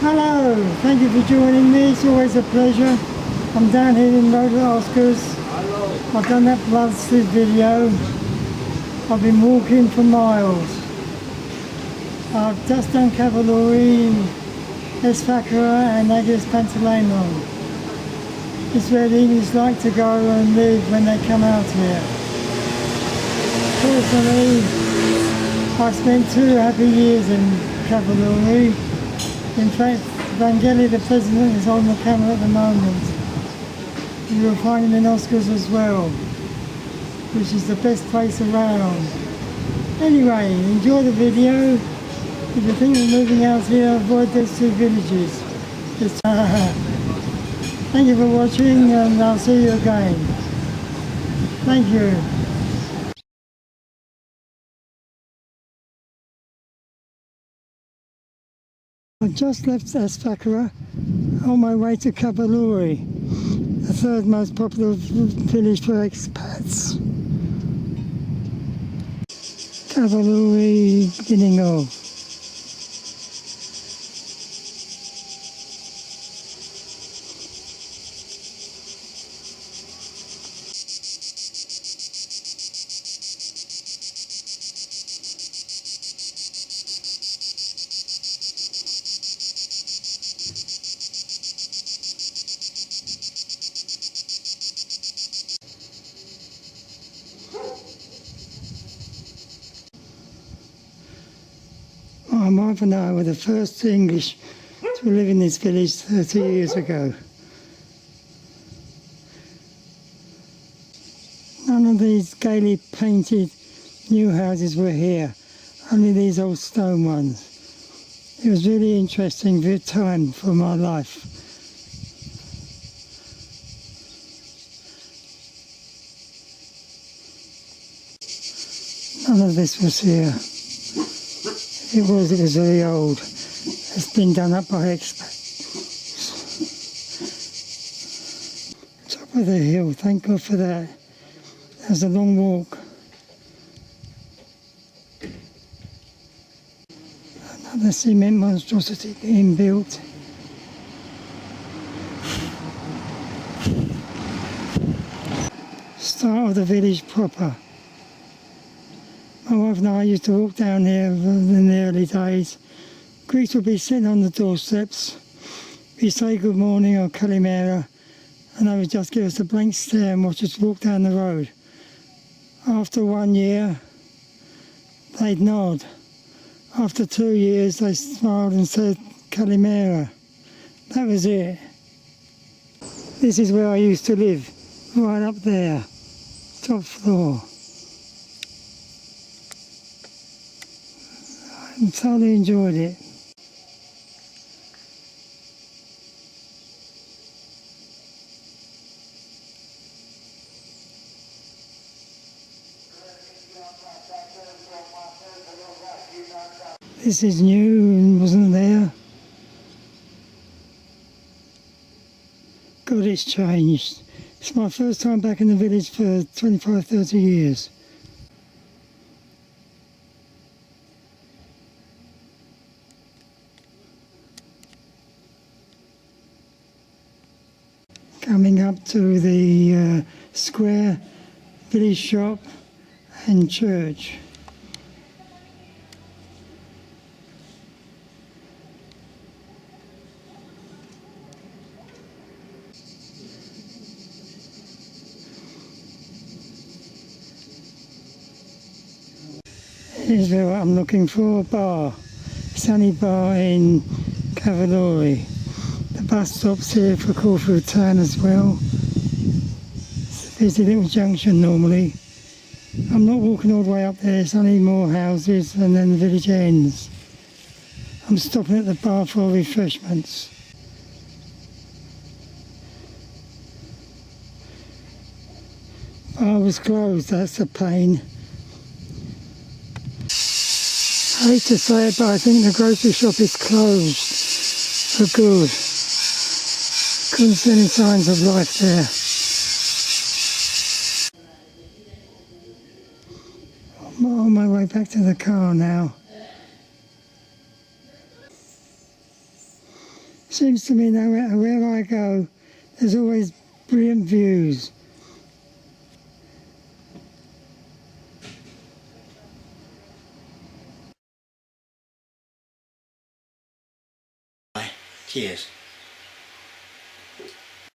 Hello, thank you for joining me. It's always a pleasure. I'm down here in Road Oscars. I've done that bloodstood video. I've been walking for miles. I've just done Kavalouri, Esfakara and Agus Pantaleno. It's where the English like to go and live when they come out here. Personally, I spent 2 happy years in Kavalouri. In fact, Vangeli, the president, is on the camera at the moment. You will find him in Oscars as well, which is the best place around. Anyway, enjoy the video. If you think of moving out here, avoid those 2 villages. Thank you for watching, and I'll see you again. Thank you. I've just left Esfakara on my way to Kavalouri, the 3rd most popular village for expats. Kavalouri, beginning of. My wife and I were the first English to live in this village 30 years ago. None of these gaily painted new houses were here, only these old stone ones. It was really interesting time for my life. None of this was here. It was very old. It's been done up by expats. Top of the hill, thank God for that. That was a long walk. Another cement monstrosity being built. Start of the village proper. My wife and I used to walk down here in the early days. Greeks would be sitting on the doorsteps. We'd say good morning or kalimera, and they would just give us a blank stare and watch us walk down the road. After 1 year, they'd nod. After 2 years, they smiled and said kalimera. That was it. This is where I used to live, right up there, top floor. I thoroughly enjoyed it. This is new and wasn't there. God, it's changed. It's my first time back in the village for 25, 30 years. Coming up to the square, village shop and church. Here's what I'm looking for, a bar. Sunny bar in Kavalouri. The bus stops here for Corfu town as well. It's a busy little junction normally. I'm not walking all the way up there, it's only more houses and then the village ends. I'm stopping at the bar for refreshments. Bar was closed, that's a pain. I hate to say it, but I think the grocery shop is closed for good. Couldn't see any signs of life there. I'm on my way back to the car now. Seems to me no matter where I go, there's always brilliant views. Cheers.